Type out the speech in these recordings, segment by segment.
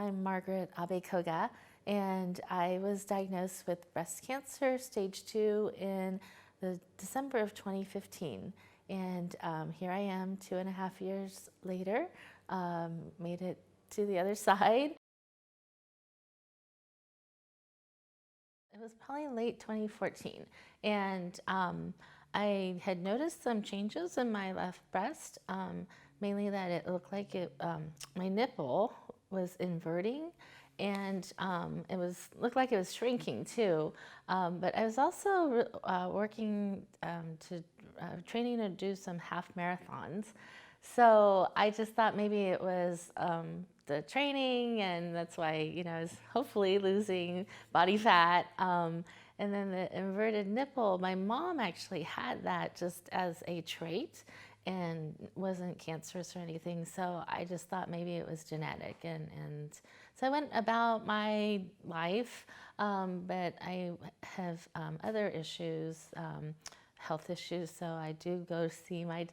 I'm Margaret Abekoga, and I was diagnosed with breast cancer, stage 2, in the December of 2015. And here I am 2.5 years later, made it to the other side. It was probably late 2014, and I had noticed some changes in my left breast, mainly that it looked like my nipple was inverting, and looked like it was shrinking too. But I was also working training to do some half marathons. So I just thought maybe it was the training, and that's why, I was hopefully losing body fat. And then the inverted nipple, my mom actually had that just as a trait and wasn't cancerous or anything. So I just thought maybe it was genetic. And so I went about my life, but I have other issues, health issues. So I do go see my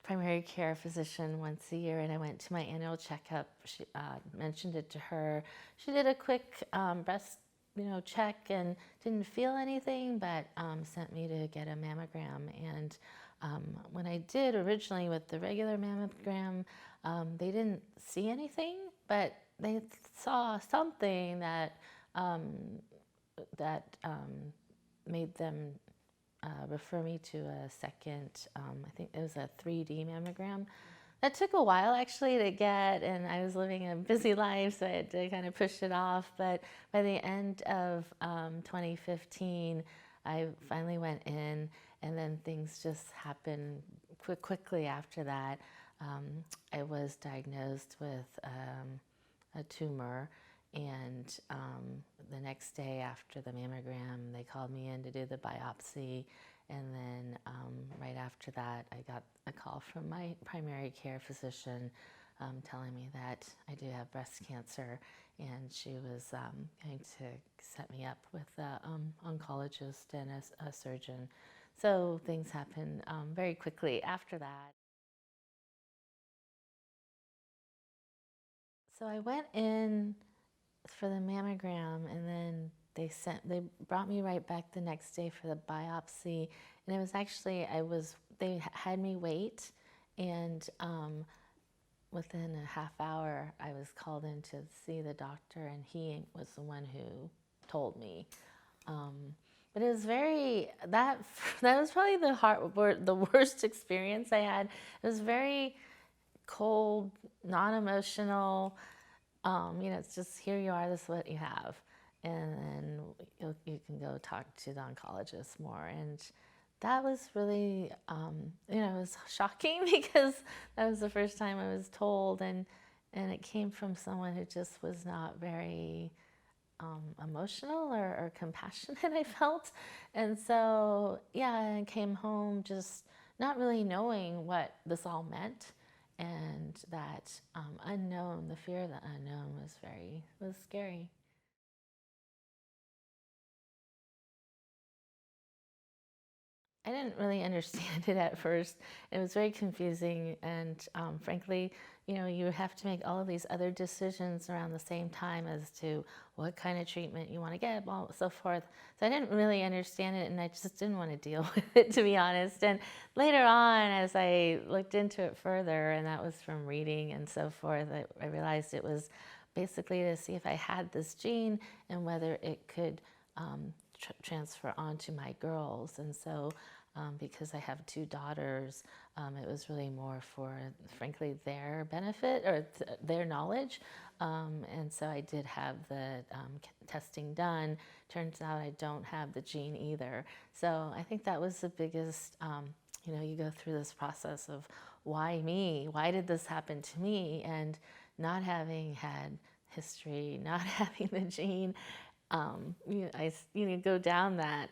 primary care physician once a year, and I went to my annual checkup. She mentioned it to her. She did a quick breast check and didn't feel anything, but sent me to get a mammogram. And when I did originally with the regular mammogram, they didn't see anything, but they saw something that made them refer me to a second, I think it was a 3D mammogram. That took a while actually to get, and I was living a busy life, so I had to kind of push it off. But by the end of 2015, I finally went in, and then things just happened quickly after that. I was diagnosed with a tumor, and the next day after the mammogram, they called me in to do the biopsy. And then right after that, I got a call from my primary care physician telling me that I do have breast cancer, and she was going to set me up with an oncologist and a surgeon. So things happened very quickly after that. So I went in for the mammogram, and then they brought me right back the next day for the biopsy. And it was actually, they had me wait, and within a half hour I was called in to see the doctor, and he was the one who told me. But it was that was probably the worst experience I had. It was very cold, non-emotional. It's just, here you are, this is what you have. And then you can go talk to the oncologist more. And that was really, it was shocking because that was the first time I was told, and it came from someone who just was not very emotional or compassionate, I felt. And so, yeah, I came home just not really knowing what this all meant. And that unknown, the fear of the unknown was scary. I didn't really understand it at first. It was very confusing, and frankly, you have to make all of these other decisions around the same time as to what kind of treatment you want to get, so forth. So I didn't really understand it, and I just didn't want to deal with it, to be honest. And later on, as I looked into it further, and that was from reading and so forth, I realized it was basically to see if I had this gene and whether it could transfer onto my girls. And so because I have 2 daughters, it was really more for, frankly, their benefit or their knowledge. And so I did have the testing done. Turns out I don't have the gene either. So I think that was the biggest, you go through this process of why me? Why did this happen to me? And not having had history, not having the gene, I go down that,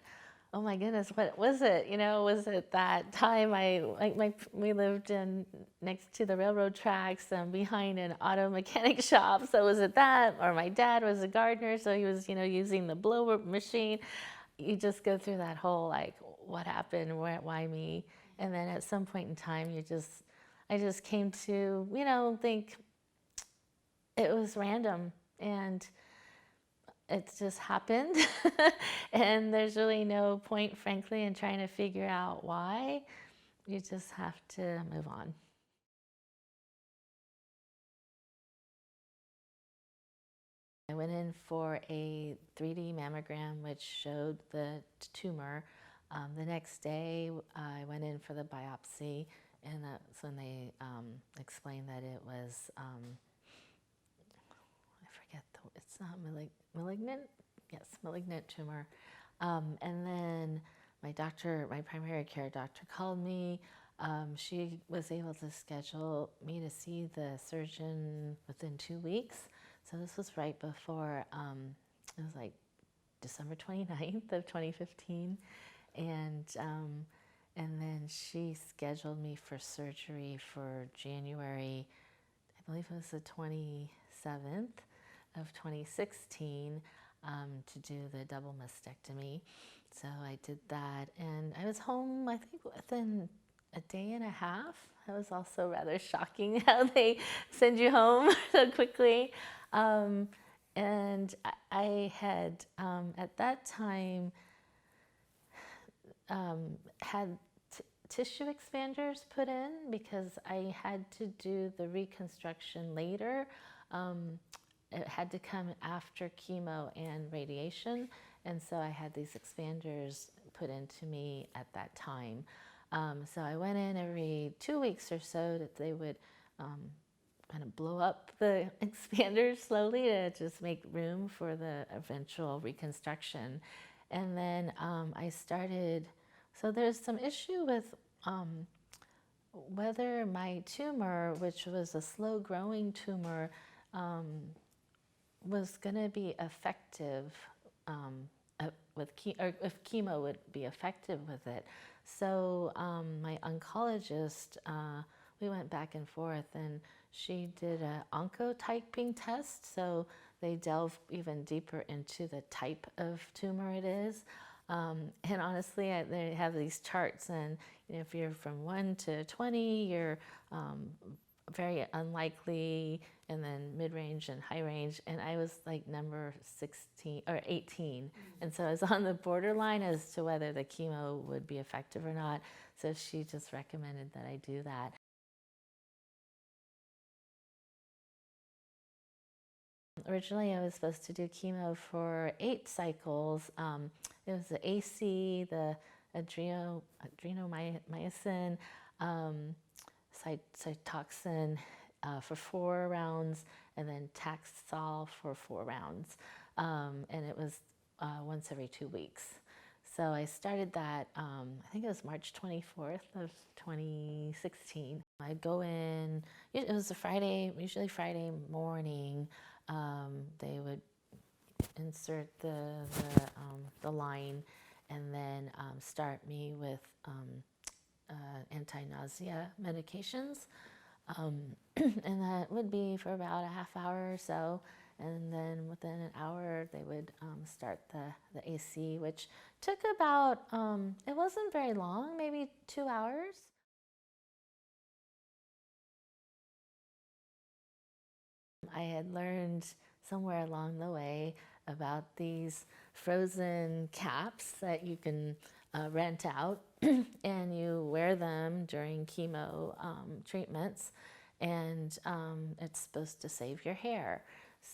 oh my goodness, what was it? Was it that time we lived next to the railroad tracks and behind an auto mechanic shop. So was it that? Or my dad was a gardener, so he was, using the blower machine. You just go through that whole, what happened? Why me? And then at some point in time, I just came to, think, it was random, and it just happened. And there's really no point, frankly, in trying to figure out why. You just have to move on. I went in for a 3D mammogram, which showed the tumor. The next day, I went in for the biopsy, and that's when they explained that it was, I forget, it's not malignant? Yes, malignant tumor. And then my primary care doctor called me. She was able to schedule me to see the surgeon within 2 weeks. So this was right before, it was like December 29th of 2015. And then she scheduled me for surgery for January, I believe it was the 27th of 2016, to do the double mastectomy. So I did that, and I was home, I think, within a day and a half. That was also rather shocking how they send you home so quickly. And I had, at that time, had tissue expanders put in because I had to do the reconstruction later. It had to come after chemo and radiation, and so I had these expanders put into me at that time. So I went in every 2 weeks or so that they would kind of blow up the expanders slowly to just make room for the eventual reconstruction. And then I started, so there's some issue with whether my tumor, which was a slow growing tumor, was going to be effective with or if chemo would be effective with it. So my oncologist, we went back and forth, and she did an oncotyping test. So they delve even deeper into the type of tumor it is. And honestly, they have these charts, and if you're from 1 to 20, you're very unlikely, and then mid-range and high range, and I was like number 16 or 18, and so I was on the borderline as to whether the chemo would be effective or not. So she just recommended that I do that. Originally, I was supposed to do chemo for 8 cycles. It was the AC, the adrenomycin, cytoxin for 4 rounds, and then Taxol for 4 rounds. And it was once every 2 weeks. So I started that, I think it was March 24th of 2016. I'd go in, it was a Friday, usually Friday morning. They would insert the line, and then start me with anti-nausea medications. And that would be for about a half hour or so. And then within an hour, they would start the AC, which took about, it wasn't very long, maybe 2 hours. I had learned somewhere along the way about these frozen caps that you can rent out, and you wear them during chemo treatments, and it's supposed to save your hair.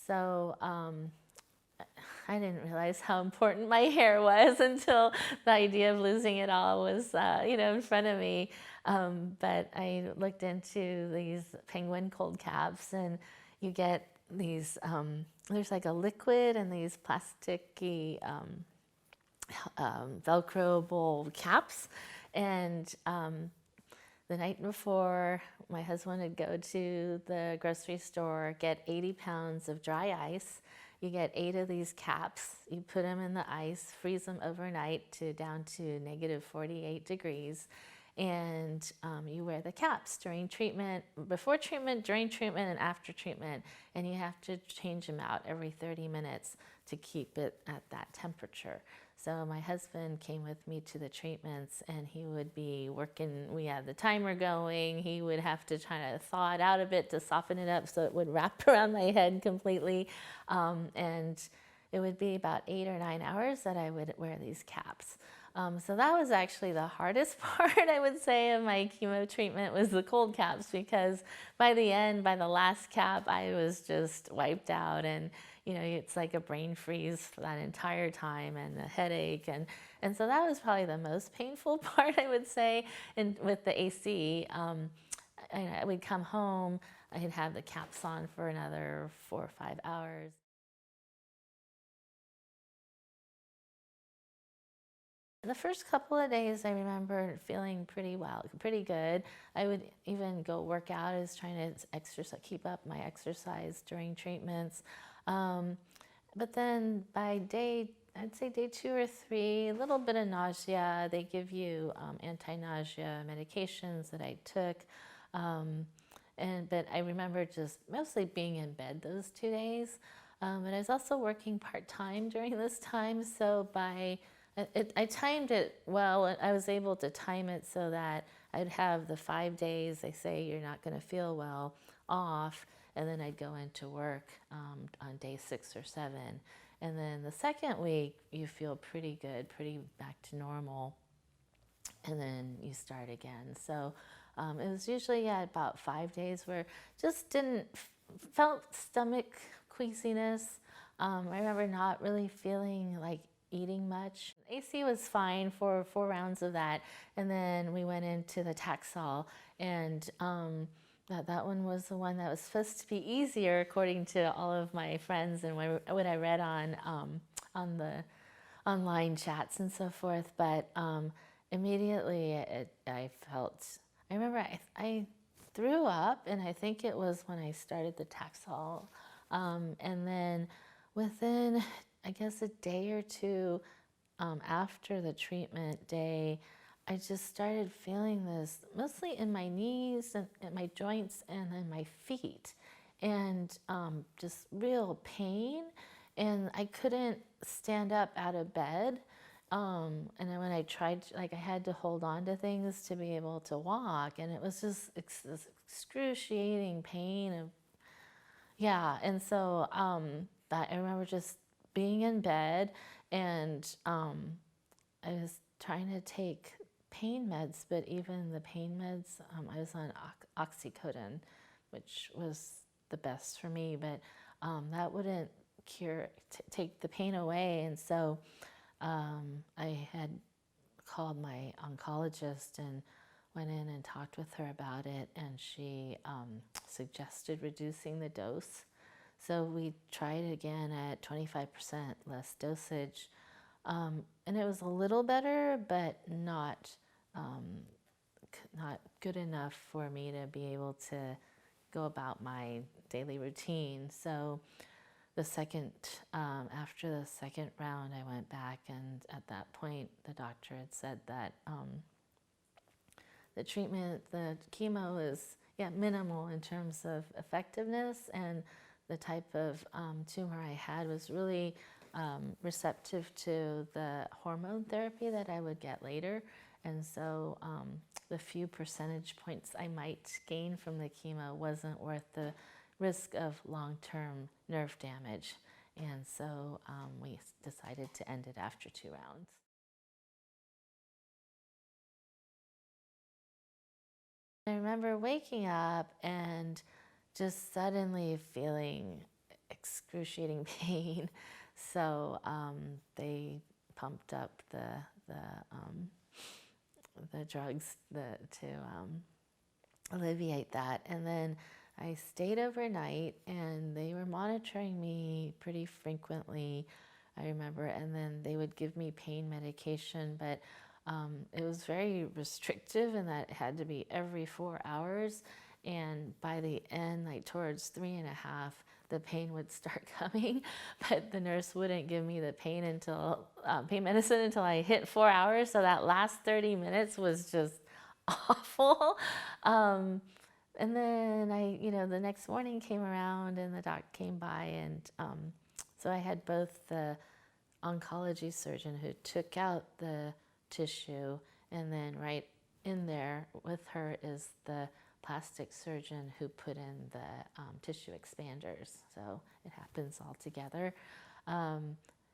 So I didn't realize how important my hair was until the idea of losing it all was, in front of me. But I looked into these penguin cold caps, and you get these, there's like a liquid and these plasticky Velcroable caps. And the night before, my husband would go to the grocery store, get 80 pounds of dry ice. You get 8 of these caps, you put them in the ice, freeze them overnight to down to -48 degrees, and you wear the caps during treatment, before treatment, during treatment, and after treatment, and you have to change them out every 30 minutes to keep it at that temperature. So my husband came with me to the treatments, and he would be working, we had the timer going, he would have to try to thaw it out a bit to soften it up so it would wrap around my head completely, and it would be about 8 or 9 hours that I would wear these caps. So that was actually the hardest part, I would say, of my chemo treatment, was the cold caps, because by the end, by the last cap, I was just wiped out, and you know, it's like a brain freeze for that entire time, and a headache, and so that was probably the most painful part, I would say. And with the AC, I would come home, I'd have the caps on for another 4 or 5 hours. The first couple of days, I remember feeling pretty well, pretty good. I would even go work out. I was trying to exercise, keep up my exercise during treatments. But then by I'd say day 2 or 3, a little bit of nausea. They give you anti-nausea medications that I took. But I remember just mostly being in bed those 2 days. But I was also working part-time during this time, so I timed it well. I was able to time it so that I'd have the 5 days they say you're not going to feel well off, and then I'd go into work on day 6 or 7. And then the second week, you feel pretty good, pretty back to normal, and then you start again. So it was usually about 5 days where just felt stomach queasiness. I remember not really feeling like eating much. AC was fine for 4 rounds of that, and then we went into the Taxol, and that one was the one that was supposed to be easier according to all of my friends and what I read on the online chats and so forth. But immediately I remember I threw up, and I think it was when I started the Taxol, and then within, I guess, a day or 2 after the treatment day, I just started feeling this mostly in my knees and my joints and in my feet, and just real pain, and I couldn't stand up out of bed, and then when I tried, like, I had to hold on to things to be able to walk, and it was just this excruciating pain of, yeah. And so that I remember just being in bed, and I was trying to take pain meds, but even the pain meds, I was on oxycodone, which was the best for me, but that wouldn't take the pain away. And so I had called my oncologist and went in and talked with her about it, and she suggested reducing the dose. So we tried again at 25% less dosage, and it was a little better, but not good enough for me to be able to go about my daily routine. So after the second round, I went back, and at that point, the doctor had said that the treatment, the chemo is minimal in terms of effectiveness, and the type of tumor I had was really receptive to the hormone therapy that I would get later. And so the few percentage points I might gain from the chemo wasn't worth the risk of long-term nerve damage. And so we decided to end it after 2 rounds. I remember waking up and just suddenly feeling excruciating pain. So they pumped up the drugs to alleviate that. And then I stayed overnight, and they were monitoring me pretty frequently, I remember. And then they would give me pain medication, but it was very restrictive in that it had to be every 4 hours. And by the end, like towards 3.5, the pain would start coming, but the nurse wouldn't give me the pain medicine until I hit 4 hours. So that last 30 minutes was just awful. And then the next morning came around and the doc came by, and so I had both the oncology surgeon who took out the tissue, and then right in there with her is the plastic surgeon who put in the tissue expanders. So it happens all together.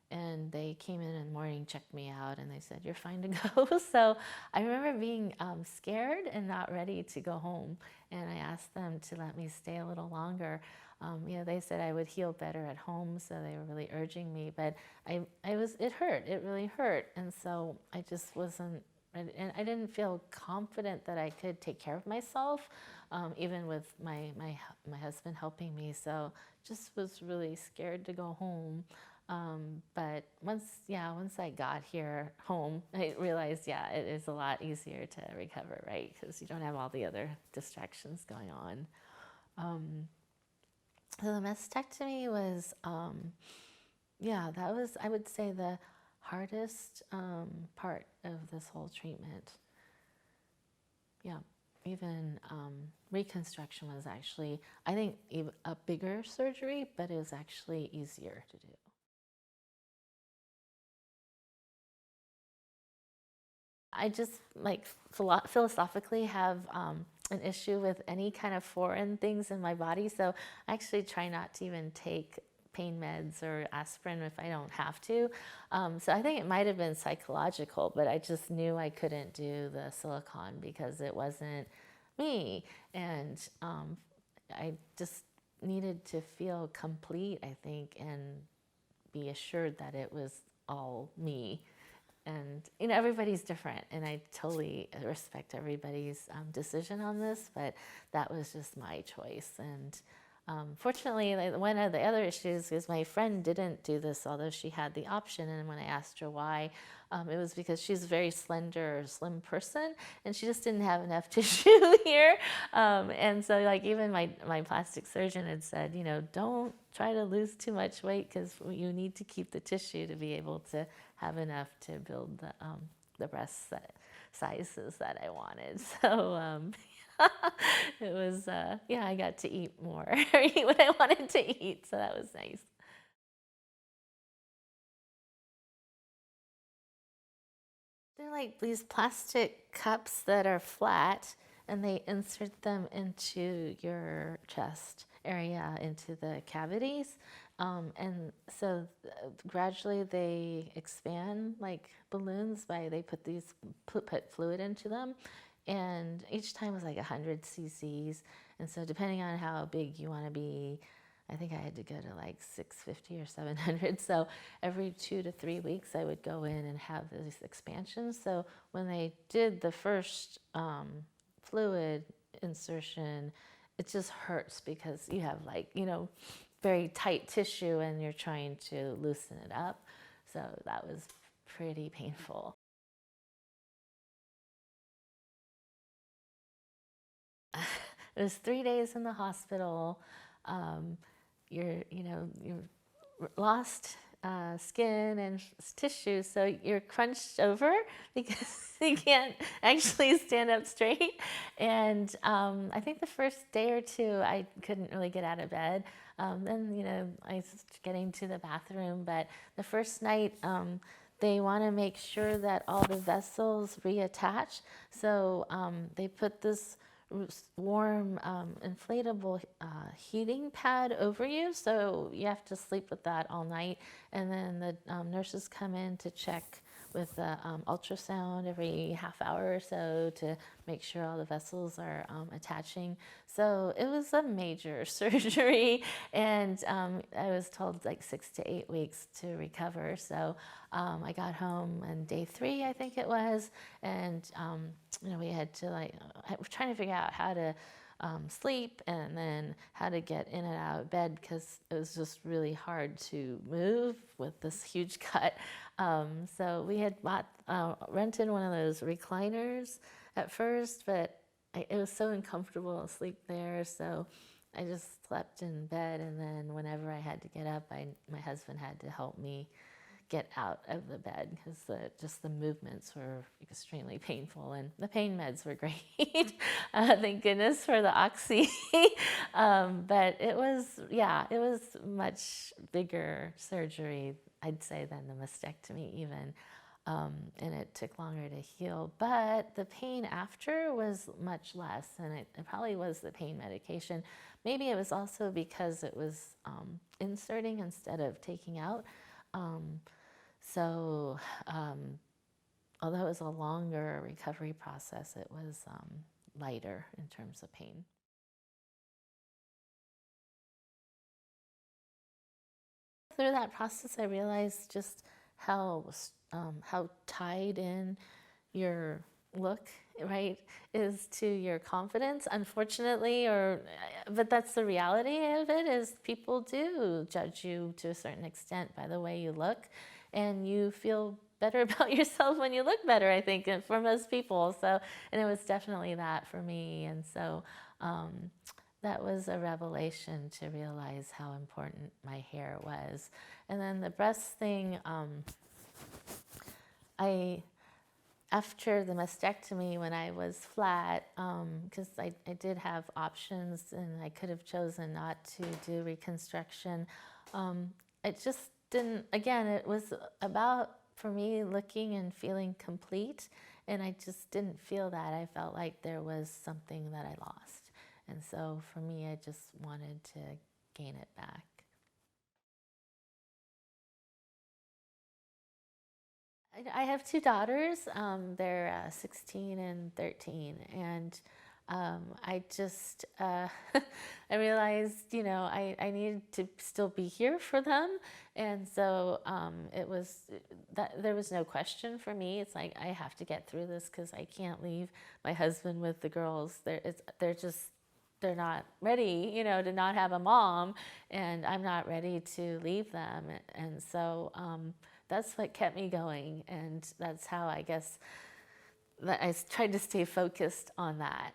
And they came in the morning, checked me out, and they said, "You're fine to go." So I remember being scared and not ready to go home. And I asked them to let me stay a little longer. They said I would heal better at home, so they were really urging me. But it hurt. It really hurt. And so I just wasn't, and I didn't feel confident that I could take care of myself, even with my husband helping me. So just was really scared to go home. But once I got here home, I realized, it is a lot easier to recover, right? Because you don't have all the other distractions going on. So the mastectomy was, that was, I would say, the hardest part of this whole treatment. Yeah, even reconstruction was actually, I think, a bigger surgery, but it was actually easier to do. I just philosophically have an issue with any kind of foreign things in my body, so I actually try not to even take pain meds or aspirin if I don't have to. So I think it might have been psychological, but I just knew I couldn't do the silicone because it wasn't me, and I just needed to feel complete, I think, and be assured that it was all me. And everybody's different, and I totally respect everybody's decision on this, but that was just my choice. And fortunately, one of the other issues is my friend didn't do this, although she had the option. And when I asked her why, it was because she's a very slender, slim person, and she just didn't have enough tissue here. And so, even my plastic surgeon had said, don't try to lose too much weight because you need to keep the tissue to be able to have enough to build the breast sizes that I wanted. So it was, I got to eat more, eat what I wanted to eat, so that was nice. They're like these plastic cups that are flat, and they insert them into your chest area, into the cavities. And so gradually they expand like balloons they put fluid into them. And each time was like 100 cc's. And so depending on how big you want to be, I think I had to go to like 650 or 700. So every 2 to 3 weeks, I would go in and have these expansions. So when they did the first fluid insertion, it just hurts because you have very tight tissue and you're trying to loosen it up. So that was pretty painful. It was 3 days in the hospital. You're lost skin and tissue, so you're crunched over because you can't actually stand up straight. And I think the first day or two, I couldn't really get out of bed. Then, I was getting to the bathroom, but the first night, they want to make sure that all the vessels reattach. So they put this warm inflatable heating pad over you, so you have to sleep with that all night. And then the nurses come in to check with the ultrasound every half hour or so to make sure all the vessels are attaching. So it was a major surgery, and I was told 6 to 8 weeks to recover. So I got home on day 3, I think it was, and we had to we're trying to figure out how to sleep and then how to get in and out of bed because it was just really hard to move with this huge cut. So we had rented one of those recliners at first, but it was so uncomfortable to sleep there. So I just slept in bed, and then whenever I had to get up, my husband had to help me get out of the bed because just the movements were extremely painful, and the pain meds were great. Thank goodness for the oxy. But it was much bigger surgery, I'd say, than the mastectomy even. And it took longer to heal, but the pain after was much less, and it probably was the pain medication. Maybe it was also because it was inserting instead of taking out. So although it was a longer recovery process, it was lighter in terms of pain. Through that process, I realized just how tied in your look, right, is to your confidence, unfortunately, but that's the reality of it, is people do judge you to a certain extent by the way you look, and you feel better about yourself when you look better, I think, for most people. So, and it was definitely that for me, and so that was a revelation to realize how important my hair was. And then the breast thing, after the mastectomy, when I was flat, because I did have options and I could have chosen not to do reconstruction, it just didn't, again, it was about, for me, looking and feeling complete, and I just didn't feel that. I felt like there was something that I lost. And so for me, I just wanted to gain it back. I have two daughters. They're 16 and 13, and I just I realized, I needed to still be here for them, and so it was that there was no question for me. It's like, I have to get through this because I can't leave my husband with the girls. They're not ready, to not have a mom, and I'm not ready to leave them, and so. That's what kept me going, and that's how I guess that I tried to stay focused on that.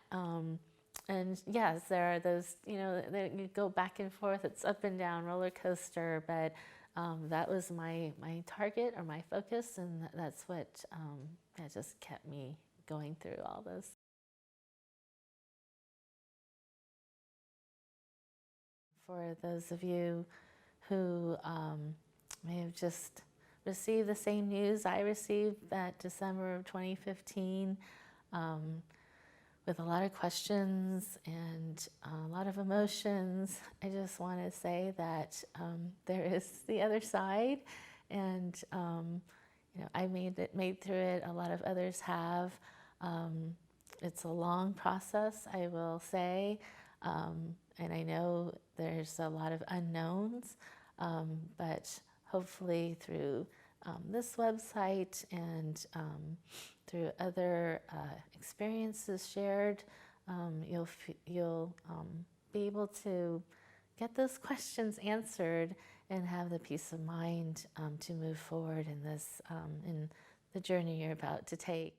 And yes, there are those, you go back and forth, it's up and down, roller coaster, but that was my target or my focus, and that's what that just kept me going through all this. For those of you who may have just received the same news I received that December of 2015, with a lot of questions and a lot of emotions, I just want to say that there is the other side, and I made through it. A lot of others have. It's a long process, I will say, and I know there's a lot of unknowns, but hopefully through this website and through other experiences shared, you'll be able to get those questions answered and have the peace of mind to move forward in this in the journey you're about to take.